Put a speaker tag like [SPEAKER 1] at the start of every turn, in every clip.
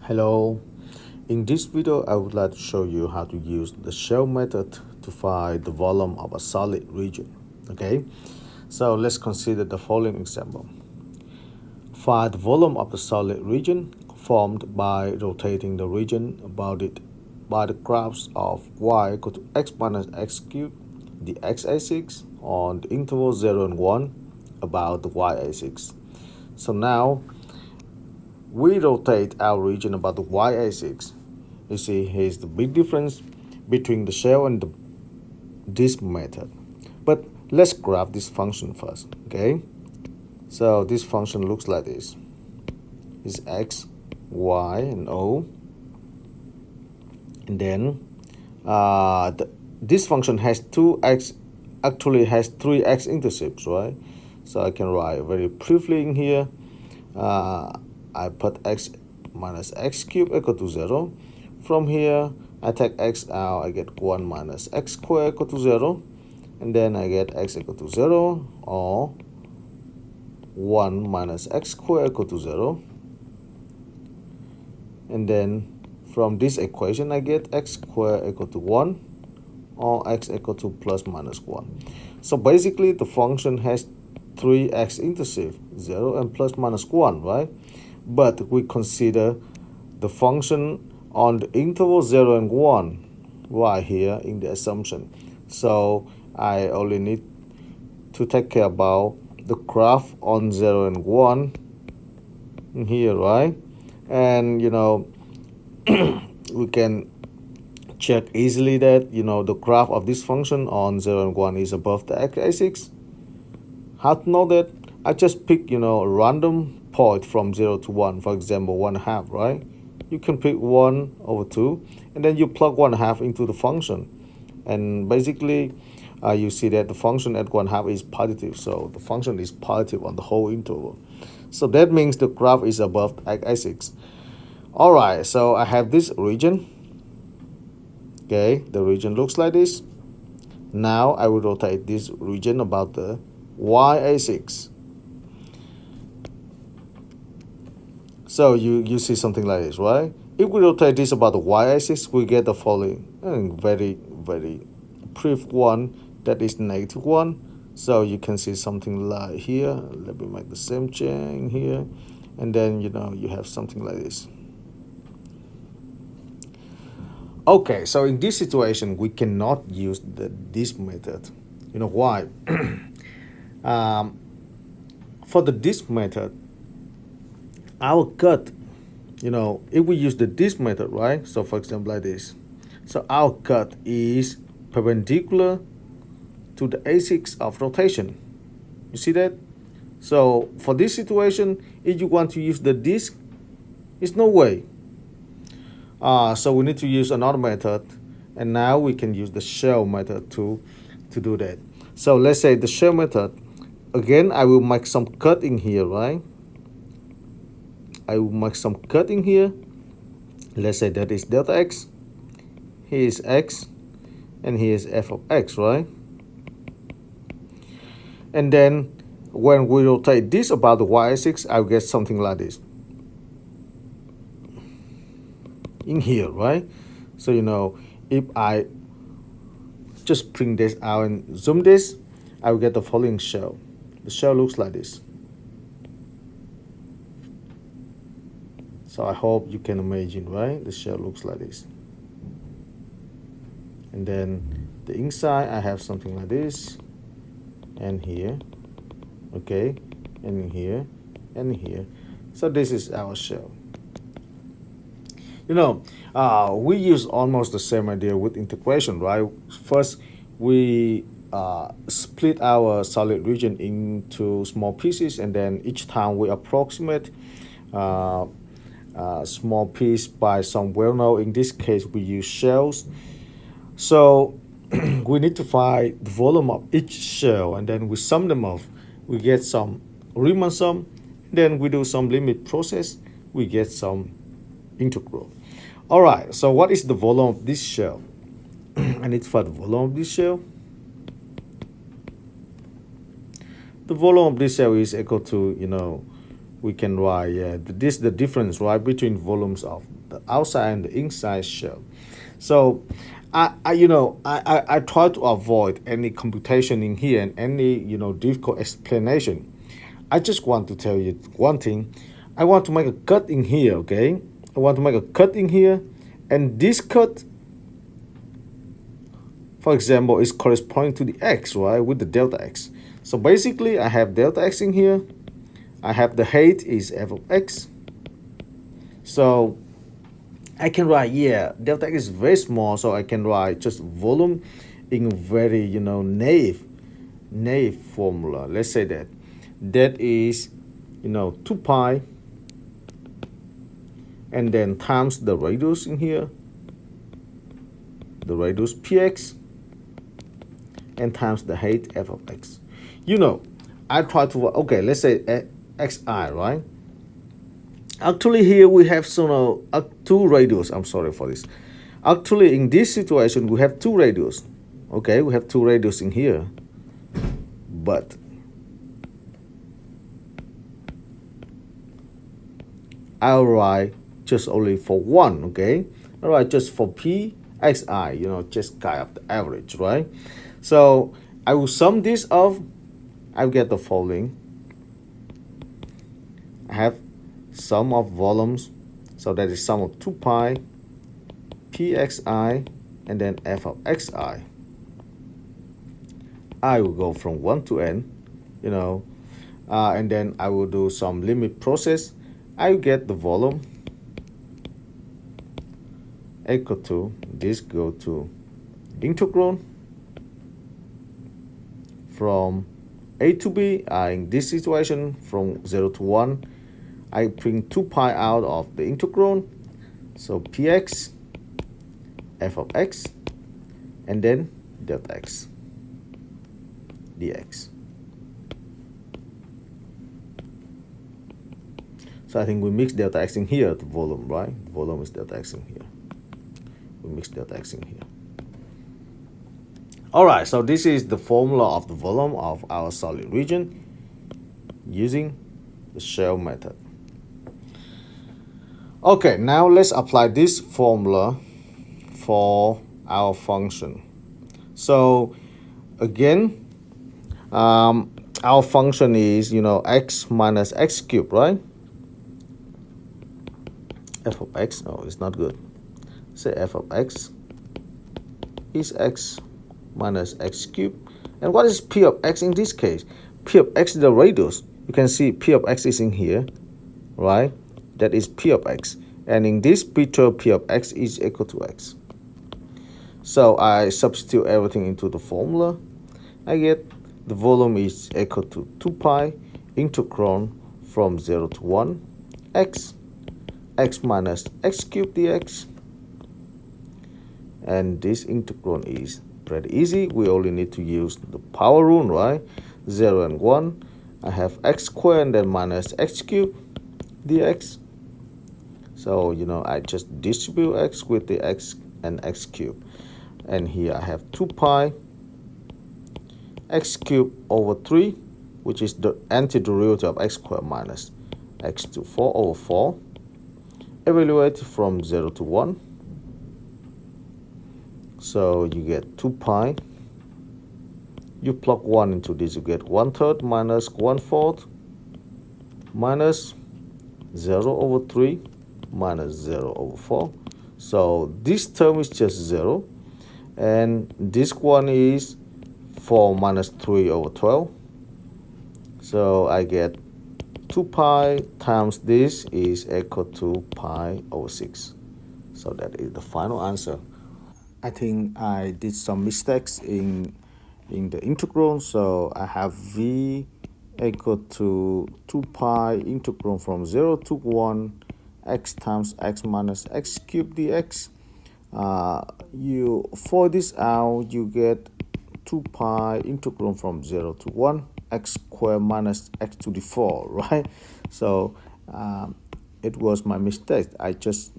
[SPEAKER 1] Hello, in this video I would like to show you how to use the shell method to find the volume of a solid region. Okay, so let's consider the following example. Find the volume of the solid region formed by rotating the region bounded by the graphs of y equal to x minus x cubed, the x-axis, on the interval 0 and 1 about the y-axis. So now we rotate our region about the y-axis. You see, here's the big difference between the shell and this method. But let's graph this function first, okay? So this function looks like this. It's x, y, and o. And then this function has actually has three x-intercepts, right? So I can write very briefly in here. I put x minus x cubed equal to 0. From here, I take x out, I get 1 minus x squared equal to 0. And then I get x equal to 0, or 1 minus x squared equal to 0. And then from this equation, I get x squared equal to 1, or x equal to plus minus 1. So basically, the function has three x-intercepts, 0 and plus minus 1, right? But we consider the function on the interval 0 and 1 right here in the assumption. So I only need to take care about the graph on 0 and 1 here, right? And we can check easily that the graph of this function on 0 and 1 is above the x-axis. How to know that? I just pick a random point from 0 to 1, for example 1/2, right? You can pick 1/2 and then you plug 1/2 into the function, and basically you see that the function at 1/2 is positive, so the function is positive on the whole interval. So that means the graph is above the x-axis. Alright, so I have this region. Okay, the region looks like this. Now I will rotate this region about the y-axis. So you see something like this, right? If we rotate this about the y-axis, we get the following very brief one, that is -1. So you can see something like here. Let me make the same change here, and then you have something like this. Okay, so in this situation we cannot use this method. You know why? For this method, our cut, if we use this method, right? So for example like this. So our cut is perpendicular to the axis of rotation. You see that? So for this situation, if you want to use the disk, it's no way. So we need to use another method, and now we can use the shell method to do that. So let's say the shell method. Again, I will make some cut in here, right? I will make some cut in here. Let's say that is delta x. Here is x, and here is f of x, right? And then when we rotate this about the y-axis, I'll get something like this in here, right? So if I just bring this out and zoom this, I will get the following shell. The shell looks like this. So I hope you can imagine, right? The shell looks like this. And then the inside, I have something like this, and here, okay, and here, and here. So this is our shell. We use almost the same idea with integration, right? First, we split our solid region into small pieces, and then each time we approximate small piece by some well-known. In this case, we use shells. So we need to find the volume of each shell, and then we sum them off. We get some Riemann sum. Then we do some limit process. We get some integral. All right. So what is the volume of this shell? I need to find the volume of this shell. The volume of this shell is equal to we can write, yeah, this is the difference, right, between volumes of the outside and the inside shell. So I try to avoid any computation in here and any, difficult explanation. I just want to tell you one thing. I want to make a cut in here, okay? I want to make a cut in here, and this cut, for example, is corresponding to the x, right, with the delta x. So basically, I have delta x in here. I have the height is f of x. So I can write, yeah, delta x is very small, so I can write just volume in very, naive formula. Let's say that is, 2 pi, and then times the radius in here, the radius px, and times the height f of x. I try to, okay, let's say xi, right? Actually, here we have two radius. I'm sorry for this. Actually, in this situation, we have two radius. Okay, we have two radius in here. But I'll write just only for one, okay? All right, just for p, xi, just kind of the average, right? So I will sum this off. I get the following. I have sum of volumes, so that is sum of 2 pi pxi and then f of xi. I will go from 1 to n, and then I will do some limit process. I will get the volume equal to, this go to integral from a to b. In this situation, from 0 to 1, I bring 2 pi out of the integral, so px, f of x, and then delta x dx. So I think we mix delta x in here, the volume, right? The volume is delta x in here. We mix delta x in here. All right, so this is the formula of the volume of our solid region using the shell method. Okay, now let's apply this formula for our function. So again, our function is, x minus x cubed, right? F of x, no, it's not good. Say f of x is x minus x cubed. And what is p of x in this case? P of x is the radius. You can see p of x is in here, right? That is p of x. And in this picture, p of x is equal to x. So I substitute everything into the formula. I get the volume is equal to 2 pi integral from 0 to 1 x minus x cubed dx. And this integral is pretty easy. We only need to use the power rule, right? 0 and 1. I have x squared and then minus x cubed dx. So, I just distribute x with the x and x cubed. And here I have 2 pi x cubed over 3, which is the antiderivative of x squared minus x to 4 over 4. Evaluate from 0 to 1. So you get 2 pi. You plug 1 into this, you get 1/3 minus 1/4 minus 0 over 3 minus 0 over 4. So this term is just 0. And this one is 4 minus 3 over 12. So I get 2 pi times this is equal to pi over 6. So that is the final answer. I think I did some mistakes in the integral. So I have v equal to 2 pi integral from 0 to 1 x times x minus x cubed dx. You for this out, you get 2 pi integral from 0 to 1 x squared minus x to the 4, right? So it was my mistake. I just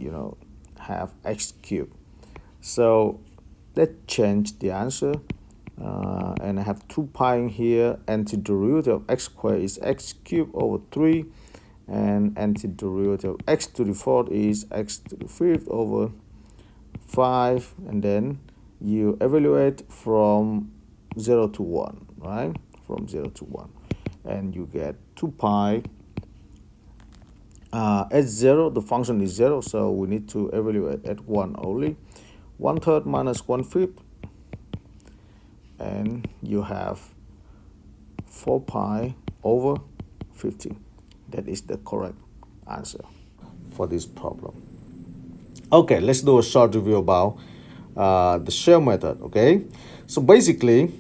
[SPEAKER 1] have x cubed. So let's change the answer. And I have 2 pi in here. Antiderivative of x squared is x cubed over 3. and antiderivative x to the fourth is x to the fifth over 5, and then you evaluate from 0 to 1, right? From 0 to 1, and you get 2 pi. At 0, the function is 0, so we need to evaluate at 1 only. 1/3 minus 1/5, and you have 4 pi over 50. That is the correct answer for this problem. Okay, let's do a short review about the shell method. Okay, so basically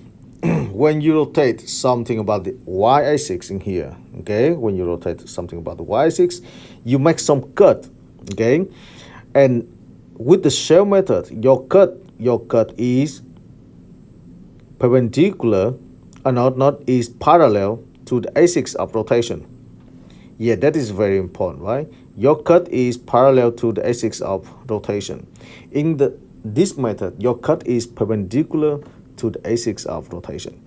[SPEAKER 1] when you rotate something about the y-axis in here, okay, when you rotate something about the y-axis, you make some cut, okay, and with the shell method, your cut is perpendicular, or not is parallel to the axis of rotation. Yeah, that is very important, right? Your cut is parallel to the axis of rotation. In this method, your cut is perpendicular to the axis of rotation.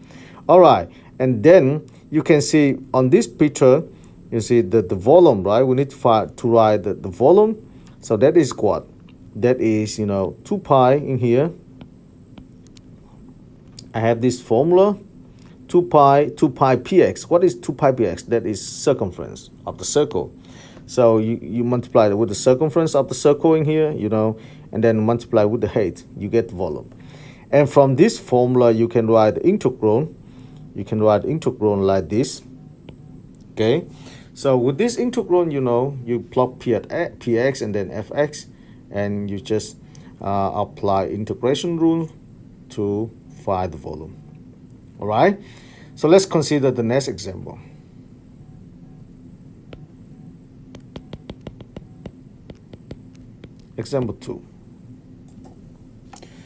[SPEAKER 1] All right, and then you can see on this picture, you see the volume, right? We need to write the volume. So that is what? That is, 2 pi in here. I have this formula, 2 pi px. What is 2 pi px? That is circumference of the circle. So you multiply it with the circumference of the circle in here, and then multiply with the height, you get volume. And from this formula, you can write the integral. You can write integral like this. Okay. So with this integral, you plug p at px and then fx, and you just apply integration rule to find the volume. All right. So let's consider the next example. Example 2.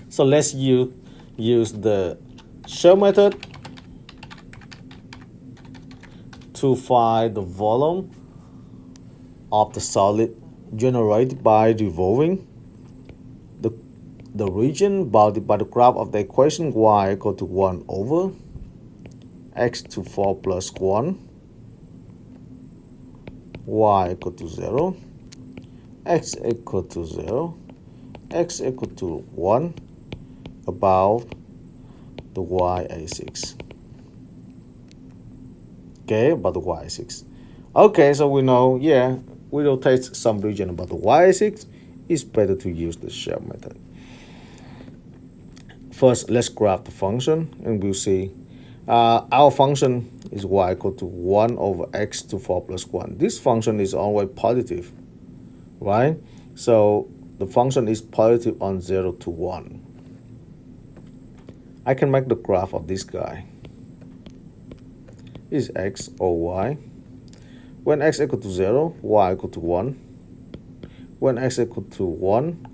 [SPEAKER 1] So let's use the shell method to find the volume of the solid generated by revolving the region by the graph of the equation y equal to 1 over x to 4 plus 1, y equal to 0, x equal to 0, x equal to 1 about the y-axis. Okay, about the y-axis. Okay, so we know, yeah, we rotate some region about the y-axis. It's better to use the shell method. First, let's graph the function, and we'll see our function is y equal to 1 over x to 4 plus 1. This function is always positive, right? So the function is positive on 0 to 1. I can make the graph of this guy. Is x or y. When x equal to 0, y equal to 1. When x equal to 1,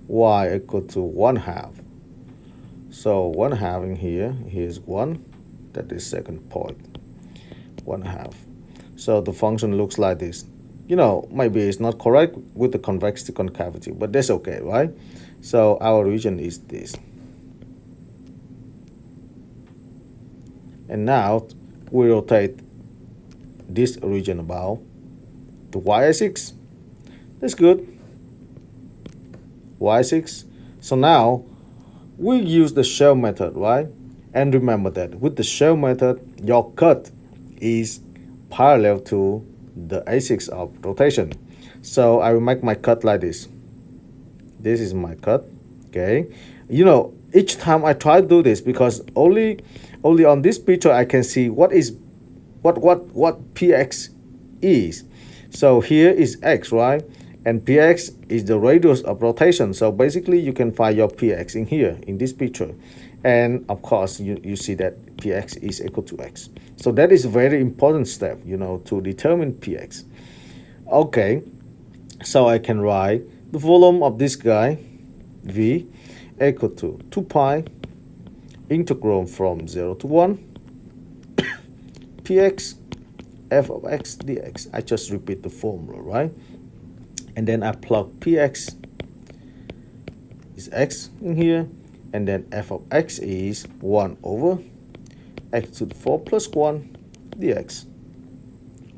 [SPEAKER 1] y equal to 1/2. So 1/2 in here, here's 1. That is second point. 1/2. So the function looks like this. Maybe it's not correct with the convexity concavity, but that's okay, right? So our region is this. And now we rotate this region about the y-axis. That's good. Y-axis. So now we use the shell method, right? And remember that with the shell method, your cut is parallel to the axis of rotation. So I will make my cut like this. This is my cut. Okay. Each time I try to do this, because only on this picture I can see what px is. So here is x, right? And px is the radius of rotation. So basically you can find your px in here in this picture. And of course you see that px is equal to x. So that is a very important step, to determine px. Okay, so I can write the volume of this guy, v, equal to 2 pi integral from 0 to 1 px f of x dx. I just repeat the formula, right? And then I plug px is x in here, and then f of x is 1 over x to the 4 plus 1 dx.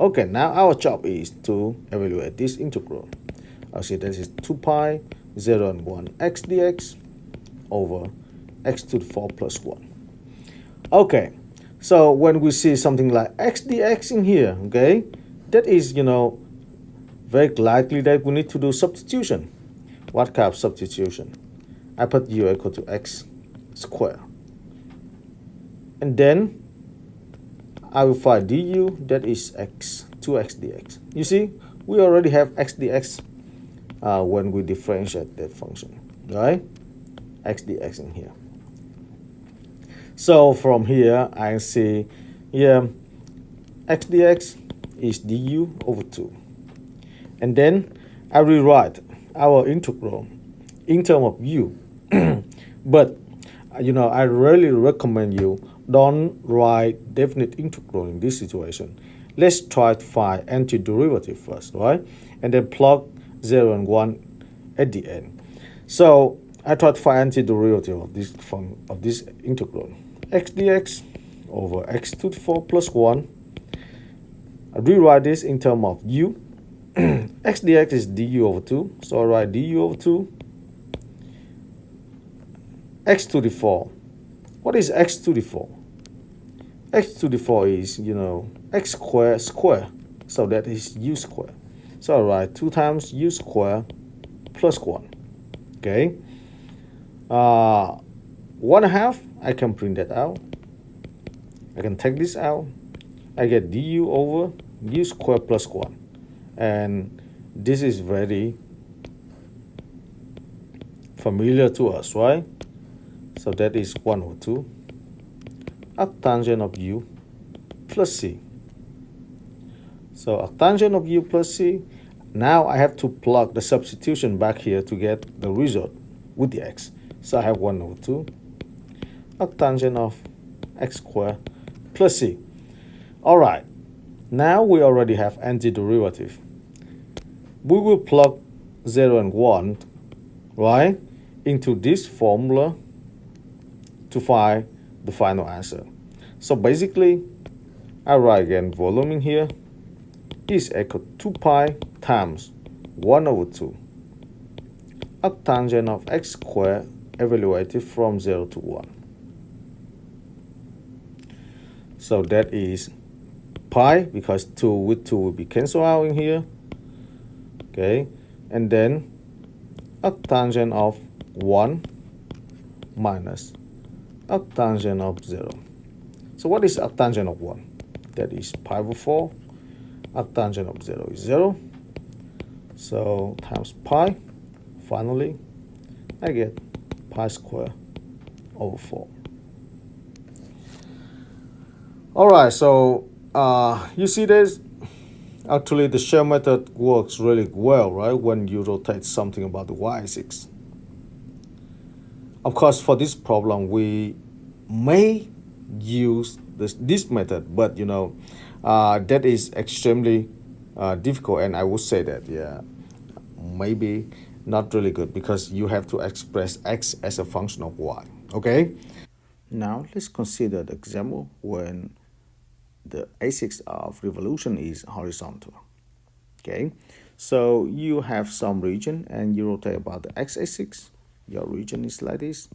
[SPEAKER 1] Okay, now our job is to evaluate this integral. I'll say that is 2 pi 0 and 1 x dx over x to the 4 plus 1. Okay, so when we see something like x dx in here, okay, that is, very likely that we need to do substitution. What kind of substitution? I put u equal to x squared. And then I will find du, that is x, 2x dx. You see, we already have x dx when we differentiate that function, right? X dx in here. So from here, I see here x dx is du over 2. And then I rewrite our integral in terms of u. But, I really recommend you don't write definite integral in this situation. Let's try to find antiderivative first, right? And then plug 0 and 1 at the end. So I try to find antiderivative of this integral. X dx over x to the 4 plus 1. I rewrite this in terms of u. X dx is du over 2. So I write du over 2. X to the 4. What is x to the 4? X to the 4 is, x squared square. So that is u squared. So I write 2 times u squared plus 1. Okay. 1/2, I can print that out. I can take this out. I get du over u squared plus 1. And this is very familiar to us, right? So that is 1 over 2 arctangent of u plus c. So arctangent of u plus c. Now I have to plug the substitution back here to get the result with the x. So I have 1 over 2 arctangent of x squared plus c. All right. Now we already have antiderivative. We will plug 0 and 1, right, into this formula to find the final answer. So basically, I write again volume in here is equal to 2 pi times 1 over 2 arctangent of x squared evaluated from 0 to 1. So that is pi, because 2 with 2 will be cancelled out in here. Okay, and then arctangent of 1 minus arctangent of 0. So what is arctangent of 1? That is pi over 4. Arctangent of 0 is 0. So times pi. Finally, I get pi squared over 4. All right, so you see this? Actually, the shell method works really well, right, when you rotate something about the y-axis. Of course, for this problem, we may use this method, but that is extremely difficult, and I would say that, maybe not really good, because you have to express x as a function of y. Okay. Now let's consider the example when the axis of revolution is horizontal. Okay, so you have some region and you rotate about the x-axis. Your region is like this.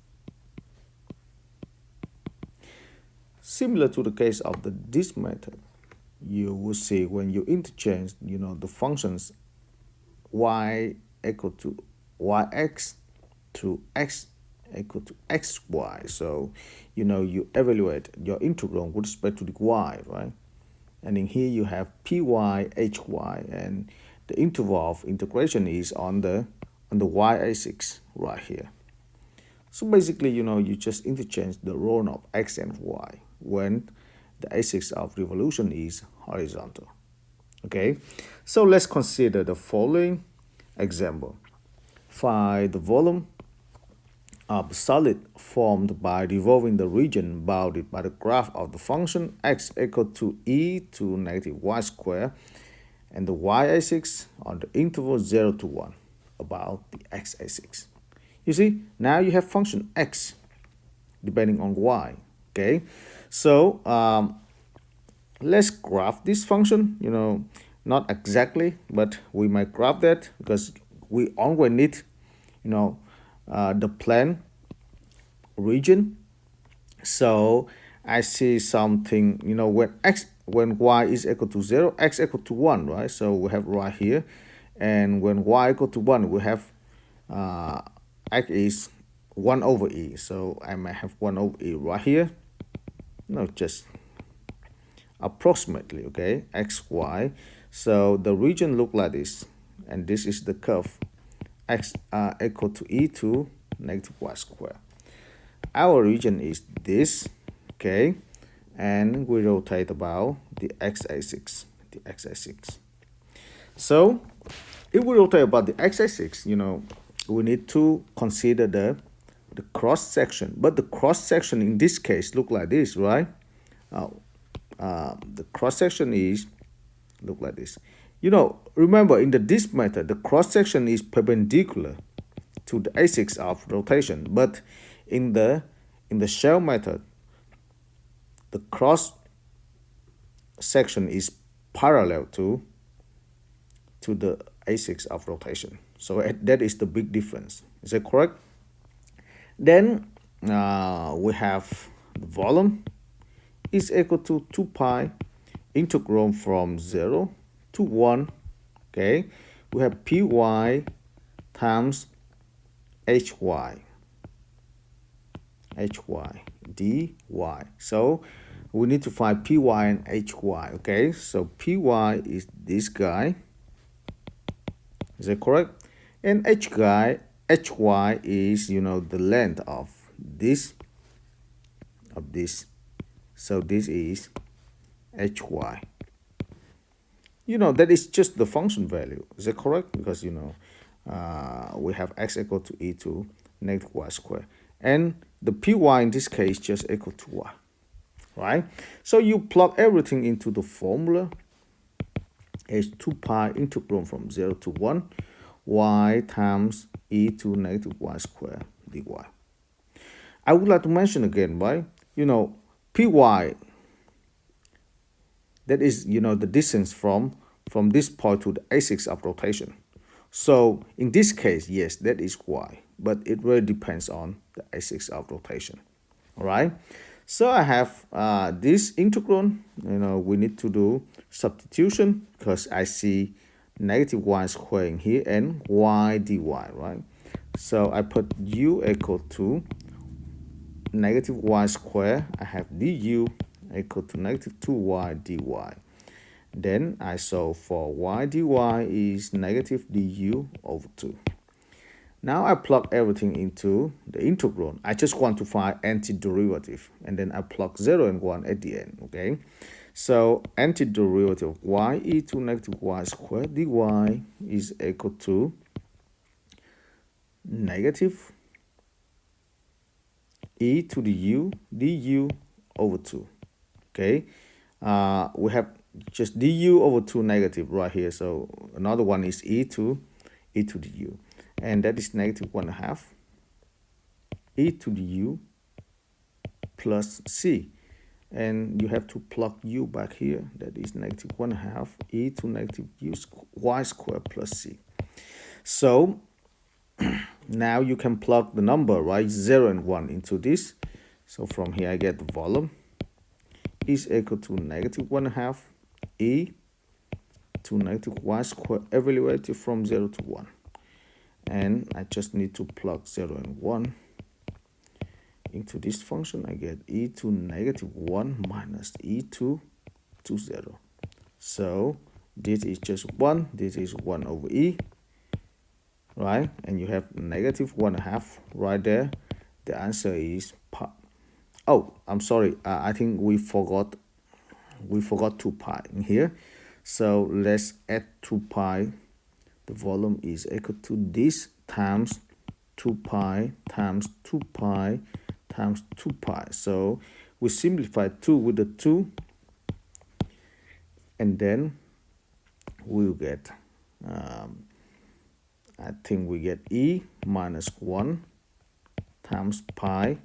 [SPEAKER 1] Similar to the case of this method, you will see when you interchange, the functions y equal to yx to x equal to xy. So, you evaluate your integral with respect to the y, right? And in here you have py, hy, and the interval of integration is on the y-axis right here. So basically, you just interchange the role of x and y when the axis of revolution is horizontal. Okay, so let's consider the following example. Find the volume of the solid formed by revolving the region bounded by the graph of the function x equal to e to negative y squared and the y-axis on the interval 0 to 1 about the x-axis. You see, now you have function x depending on y. Okay, so let's graph this function, not exactly, but we might graph that because we only need, the plane region. So I see something, when y is equal to 0, x equal to 1, right? So we have right here. And when y equal to 1, we have x is 1 over e. So I might have 1 over e right here. No, just approximately, okay, xy. So the region look like this, and this is the curve x equal to e to negative y squared. Our region is this, okay, and we rotate about the x-axis, So if we rotate about the x-axis, we need to consider the cross section. But the cross section in this case look like this, right? The cross section is look like this. Remember in the disk method, the cross section is perpendicular to the axis of rotation, but in the shell method, the cross section is parallel to the axis of rotation. So that is the big difference. Is that correct? Then we have the volume is equal to 2 pi integral from 0 to 1. Okay, we have py times hy dy. So we need to find py and hy. Okay, so py is this guy. Is that correct? And hy is, the length of this. So this is hy. That is just the function value. Is that correct? Because, we have x equal to e to negative y squared. And the py in this case just equal to y. Right? So you plug everything into the formula. Is 2 pi integral from 0 to 1 y times e to negative y squared dy. I would like to mention again, right? Py, that is, the distance from this point to the axis of rotation. So in this case, yes, that is y, but it really depends on the axis of rotation. All right. So I have this integral. We need to do substitution because I see negative y squared in here and y dy, right? So I put u equal to negative y squared. I have du equal to negative 2y dy. Then I solve for y dy is negative du over 2. Now I plug everything into the integral. I just want to find antiderivative, and then I plug 0 and 1 at the end, okay? So antiderivative of y e to negative y squared dy is equal to negative e to the u du over 2, okay? We have just du over 2 negative right here, so another one is e to the u. And that is negative 1/2 e to the u plus c. And you have to plug u back here. That is negative 1/2 e to negative y squared plus c. So now you can plug the number, right? 0 and 1 into this. So from here I get the volume is equal to negative 1/2 e to negative y squared evaluated from 0 to 1. And I just need to plug 0 and 1 into this function. I get e to negative 1 minus e to 0. So this is just 1. This is 1 over e, right? And you have negative 1/2 right there. The answer is pi. Oh, I'm sorry. I think we forgot 2 pi in here. So let's add 2 pi. The volume is equal to this times 2 pi times 2 pi times 2 pi. So we simplify 2 with the 2. And then we'll get, I think we get e minus 1 times pi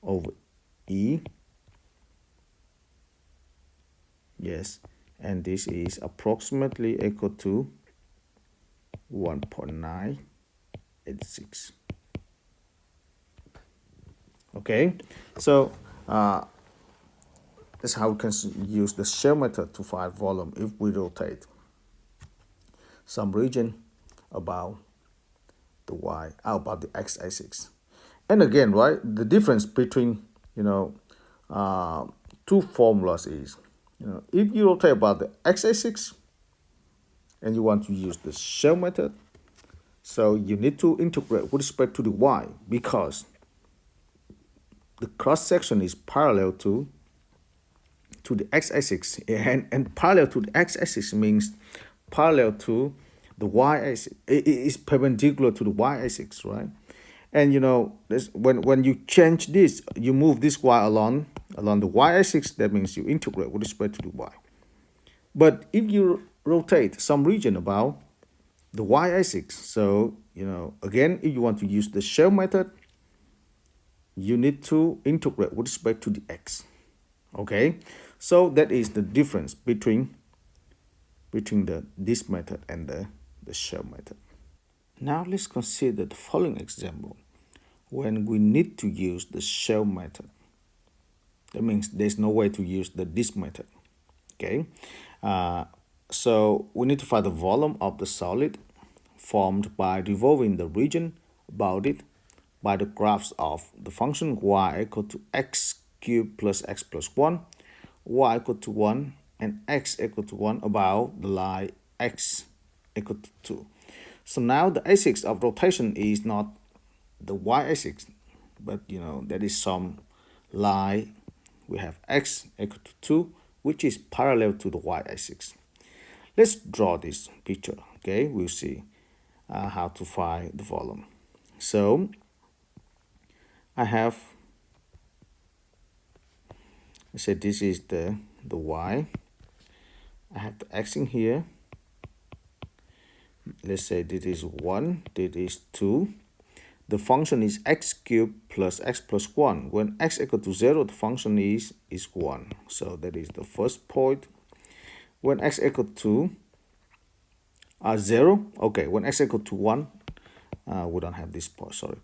[SPEAKER 1] over e Yes, and this is approximately equal to 1.986. Okay, so that's how we can use the shell method to find volume if we rotate some region about the y, about the x-axis. And again, right, the difference between two formulas is, if you rotate about the x-axis and you want to use the shell method, so you need to integrate with respect to the y, because the cross section is parallel to the x-axis, and parallel to the x-axis means parallel to the y-axis. It is perpendicular to the y-axis, right? And when you change this, you move this y along the y-axis. That means you integrate with respect to the y. But if you rotate some region about the y-axis, so again, if you want to use the shell method, you need to integrate with respect to the x. Okay, so that is the difference between this method and the shell method. Now let's consider the following example when we need to use the shell method. That means there's no way to use this method. Okay, so we need to find the volume of the solid formed by revolving the region about it by the graphs of the function y equal to x cubed plus x plus 1, y equal to 1, and x equal to 1 about the line x equal to 2. So now the axis of rotation is not the y-axis, but that is some line. We have x equal to 2, which is parallel to the y-axis. Let's draw this picture. Okay, we'll see how to find the volume. So I have, let's say this is the y. I have the x in here. Let's say this is 1, this is 2. The function is x cubed plus x plus 1. When x equal to 0, the function is 1. So that is the first point. When x equal to 0, okay, when x equal to 1, we don't have this part, sorry.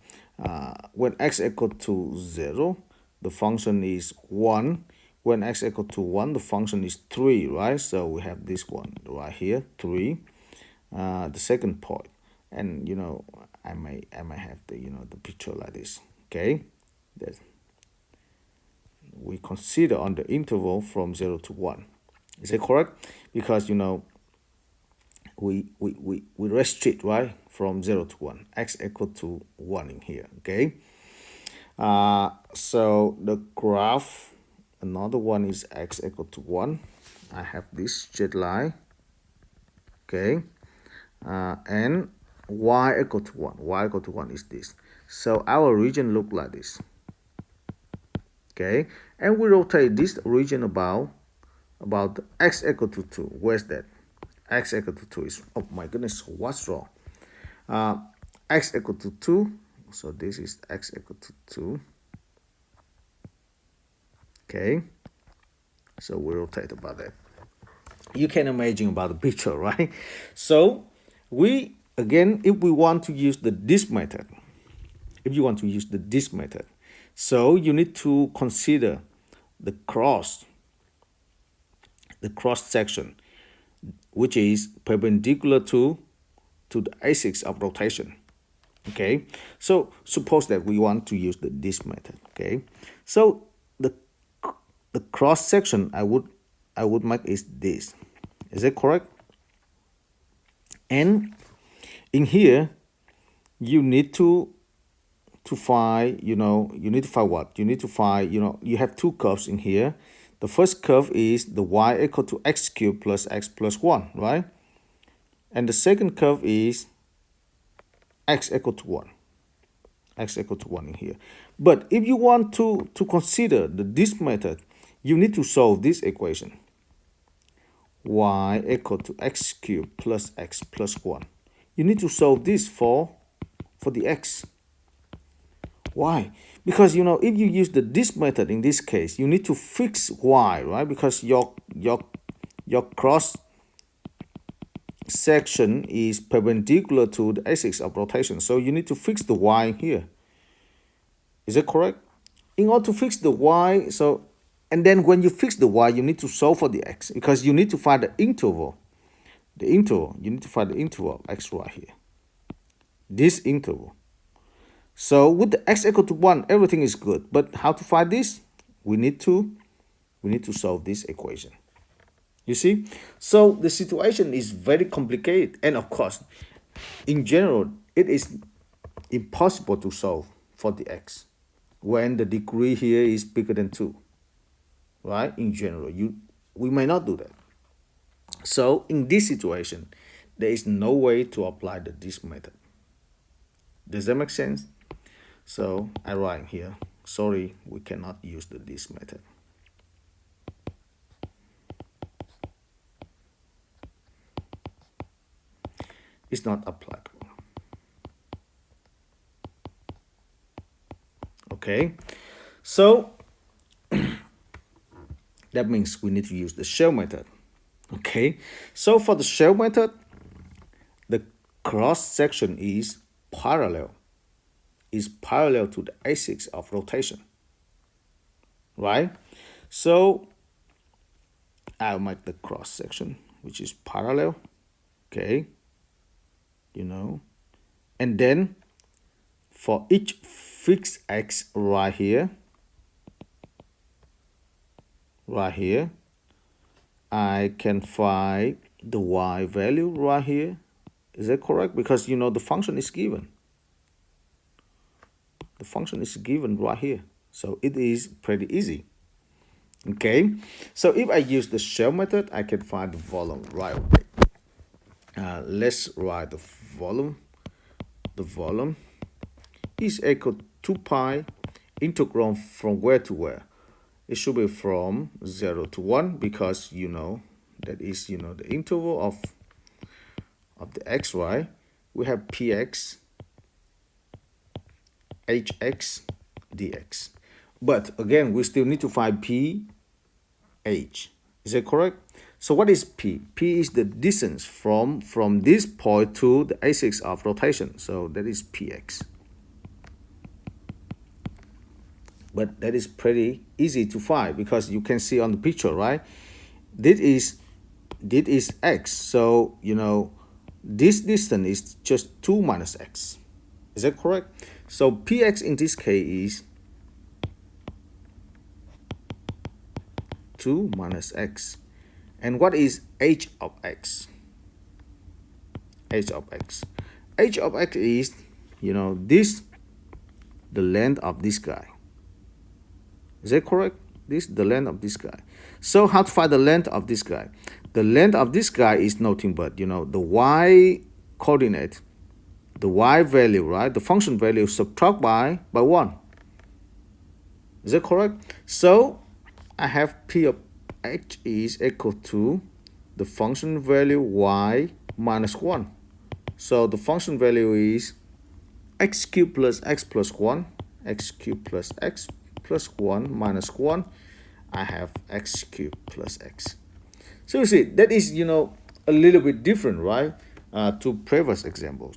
[SPEAKER 1] When x equal to 0, the function is 1. When x equal to 1, the function is 3, right? So we have this one right here, 3. The second point, and I may have the the picture like this. Okay, that we consider on the interval from 0 to 1. Is that correct? Because we restrict, right, from 0 to 1, x equal to 1 in here. Okay, so the graph, another one is x equal to 1. I have this straight line. Okay, and y equal to 1. Y equal to 1 is this. So our region look like this. Okay, and we rotate this region about x equal to 2. Where's that? X equal to 2 is, oh my goodness, what's wrong? X equal to 2. So this is x equal to 2. Okay, so we rotate about that. You can imagine about the picture, right? So we, again, if we want to use this method, so you need to consider the cross section, which is perpendicular to the axis of rotation. Okay, so suppose that we want to use this method. Okay, so the cross section I would make is this. Is that correct? And in here, you need to find, you need to find what? You need to find, you have two curves in here. The first curve is the y equal to x cubed plus x plus 1, right? And the second curve is x equal to 1. X equal to 1 in here. But if you want to consider this method, you need to solve this equation. Y equal to x cubed plus x plus 1. You need to solve this for the x. Why? Because if you use this method in this case, you need to fix y, right? Because your your cross section is perpendicular to the axis of rotation. So you need to fix the y here. Is that correct? In order to fix the y, and then when you fix the y, you need to solve for the x, because you need to find the interval. You need to find the interval of x right here. This interval. So with the x equal to 1, everything is good. But how to find this? We need to solve this equation. You see? So the situation is very complicated. And of course, in general, it is impossible to solve for the x when the degree here is bigger than 2. Right? In general, we may not do that. So in this situation, there is no way to apply this method. Does that make sense? So I write here, sorry, we cannot use this method. It's not applicable. Okay, so that means we need to use the shell method. Okay, so for the shell method, the cross section is parallel to the axis of rotation, right? So I'll make the cross section which is parallel, okay, and then for each fixed x right here, I can find the y value right here. Is that correct? Because the function is given. The function is given right here. So it is pretty easy. Okay. So if I use the shell method, I can find the volume right away. Let's write the volume. The volume is equal to 2 pi integral from where to where? It should be from 0 to 1, because that is the interval of the x, right? We have px hx dx, but again we still need to find ph. Is that correct? So what is p? P is the distance from this point to the axis of rotation, so that is px. But that is pretty easy to find, because you can see on the picture, right? This is x, so this distance is just 2 minus x. Is that correct? So px in this case is 2 minus x. And what is h of x? H of x is, this, the length of this guy. Is that correct? This is the length of this guy. So how to find the length of this guy? The length of this guy is nothing but, the y coordinate, the y value, right? The function value subtract by 1. Is that correct? So I have p of h is equal to the function value y minus 1. So the function value is x cubed plus x plus 1, x cubed plus x plus 1 minus 1. I have x cubed plus x. So you see, that is, a little bit different, right? To previous examples.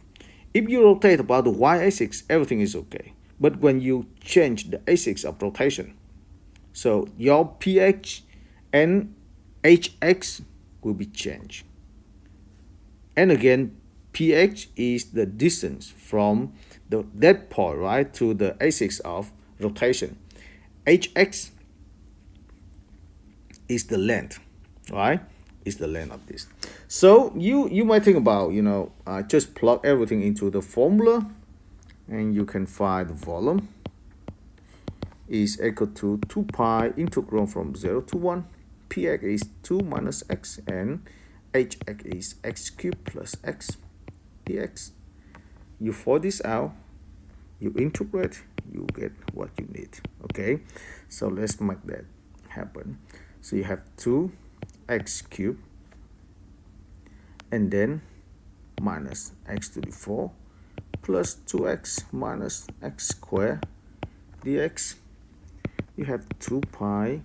[SPEAKER 1] If you rotate about the y-axis, everything is okay. But when you change the axis of rotation, so your ph and hx will be changed. And again, ph is the distance from that point, right, to the axis of rotation. Hx is the length, right? Is the length of this. So you might think about, just plug everything into the formula, and you can find the volume is equal to 2 pi integral from 0 to 1. Px is 2 minus x, and hx is x cubed plus x dx. You for this out, you integrate, you get what you need. Okay, so let's make that happen. So you have 2x cubed, and then minus x to the 4 plus 2x minus x squared dx. You have 2 pi,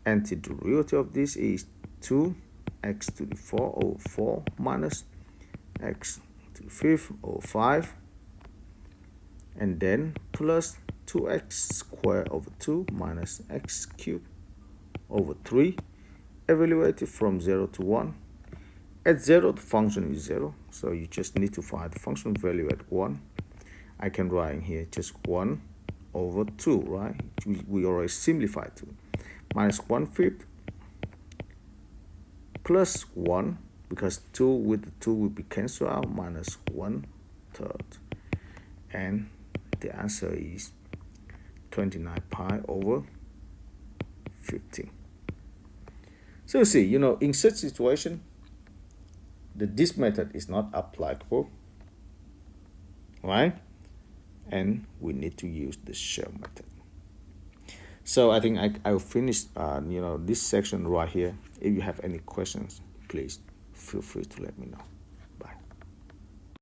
[SPEAKER 1] antiderivative of this is 2 x to the 4 over 4 minus x to the 5th over 5, and then plus 2x squared over 2 minus x cubed over 3, evaluated from 0 to 1. At 0, the function is 0, so you just need to find the function value at 1. I can write in here just 1 over 2, right? We already simplified 2. Minus 1/5 plus 1, because 2 with the 2 will be cancelled out, minus 1/3. And the answer is 29 pi over 15. So you see, in such situation, this method is not applicable, right? And we need to use the shell method. So I think I'll finish this section right here. If you have any questions, please feel free to let me know.